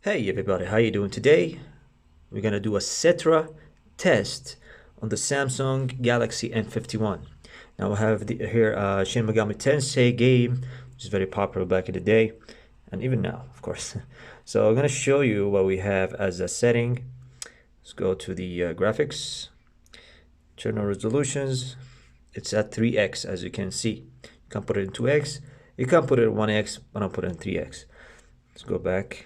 Hey everybody, how you doing today? We're gonna do a Citra test on the Samsung Galaxy M51. Now I have here Shin Megami Tensei game, which is very popular back in the day, and even now, of course. So I'm gonna show you what we have as a setting. Let's go to the graphics, internal resolutions. It's at 3x as you can see. You can put it in 2x, you can put it in 1x, but I'll put it in 3x. Let's go back.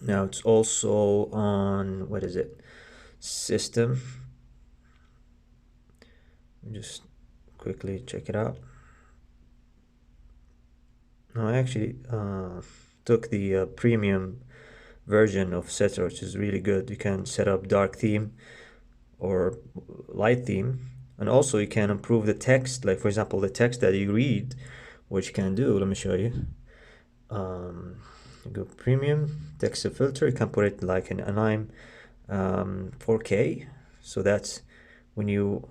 Now it's also on, what is it? System. Just quickly check it out. No, I actually took the premium version of Citra, which is really good. You can set up dark theme or light theme, and also you can improve the text. Like for example, the text that you read, which you can do. Let me show you. You go premium text filter. You can put it like an anime 4K, so that's when you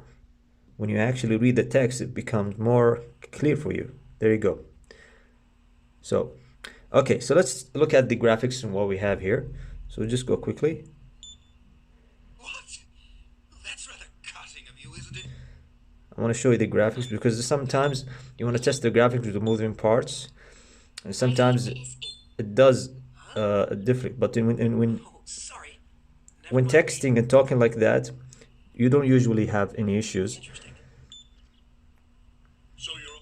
actually read the text, it becomes more clear for you. There you go. So okay, so let's look at the graphics and what we have here. So just go quickly. What? That's rather cutting of you, isn't it? I want to show you the graphics because sometimes you want to test the graphics with the moving parts, and sometimes it does different. But Oh, sorry. Never when mind me. texting and talking like that, you don't usually have any issues. Interesting. So you're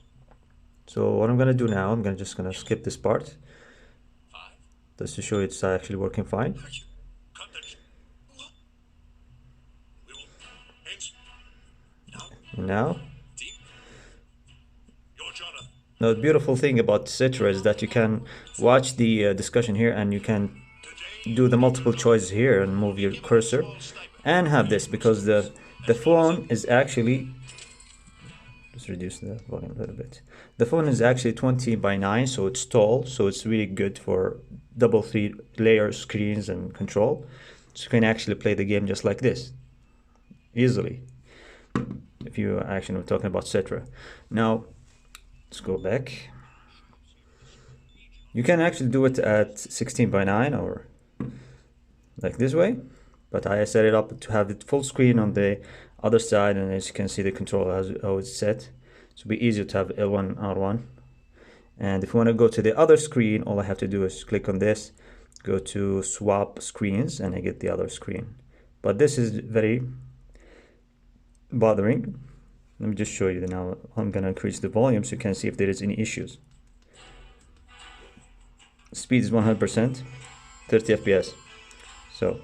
So what I'm gonna do now, I'm just gonna skip this part five. just to show it's actually working fine. Action. Cut that. What? We will. Hands. Now. And now, Team. Your Jonathan. now the beautiful thing about Citra is that you can watch the discussion here, and you can Today. do the multiple choices here and move your cursor, and have this because the phone is actually, let's reduce the volume a little bit. The phone is actually 20:9, so it's tall, so it's really good for double 3-layer screens and control. So you can actually play the game just like this, easily. If you actually are talking about Citra. Now, let's go back. You can actually do it at 16:9 or like this way, but I set it up to have it full screen on the other side, and as you can see the control how it's set. So it'll be easier to have L1 R1. And if you want to go to the other screen, all I have to do is click on this, go to swap screens, and I get the other screen. But this is very bothering. Let me just show you now. I'm gonna increase the volume so you can see if there is any issues. Speed is 100%, 30 FPS. So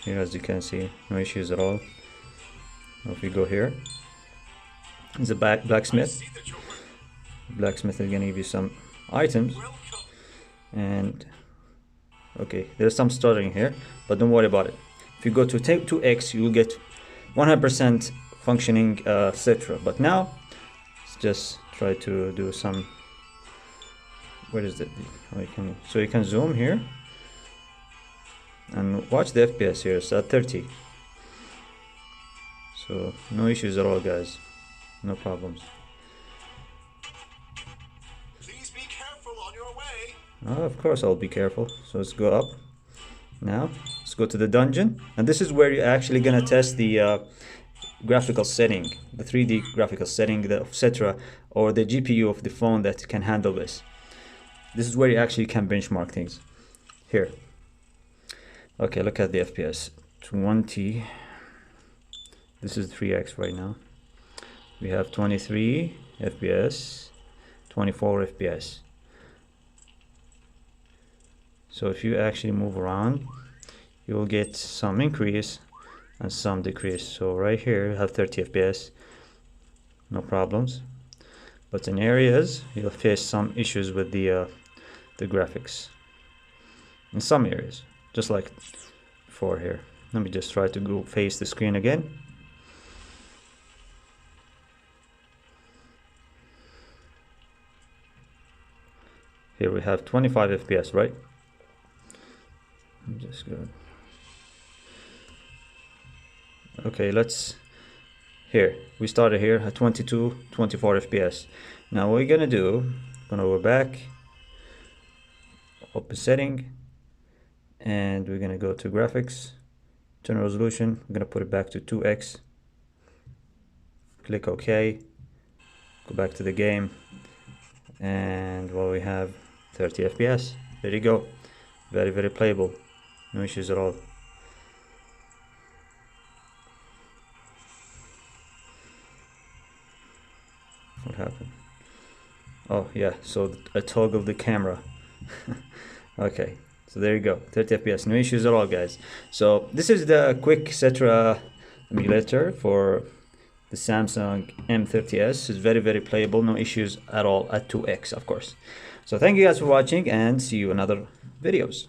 here, as you can see, no issues at all. Now if we go here, it's a blacksmith. See that you're working. Blacksmith is gonna give you some items, Welcome. and okay, there's some stuttering here, but don't worry about it. If you go to 2x, you will get 100% functioning Citra. But now, let's just try to do some. Where is it? So you can zoom here and watch the FPS here. It's at 30. So no issues at all, guys. No problems. Please be careful on your way. Oh, of course I'll be careful. So let's go up. Now let's go to the dungeon, and this is where you're actually gonna test the graphical setting, the 3D graphical setting, the etc., or the GPU of the phone that can handle this. This is where you actually can benchmark things. Here. Okay, look at the FPS. 20. This is 3x right now. We have 23 FPS, 24 FPS. So if you actually move around, you will get some increase and some decrease. So right here you have 30 FPS, no problems. But in areas you'll face some issues with the graphics. In some areas, just like before here. Let me just try to go face the screen again. Here we have 25 FPS, right? I'm just good. Okay, let's, here we started here at 24 FPS. Now what we're gonna do, gonna go back, open setting, and we're gonna go to graphics, turn resolution. I'm gonna put it back to 2x. Click OK. Go back to the game, and well, we have 30 FPS. There you go. Very, very playable. No issues at all. What happened? Oh yeah, so I toggled the camera. Okay, so there you go, 30 FPS, no issues at all, guys. So this is the quick Citra emulator for the Samsung M30s. It's very, very playable, no issues at all at 2x, of course. So thank you guys for watching, and see you in other videos.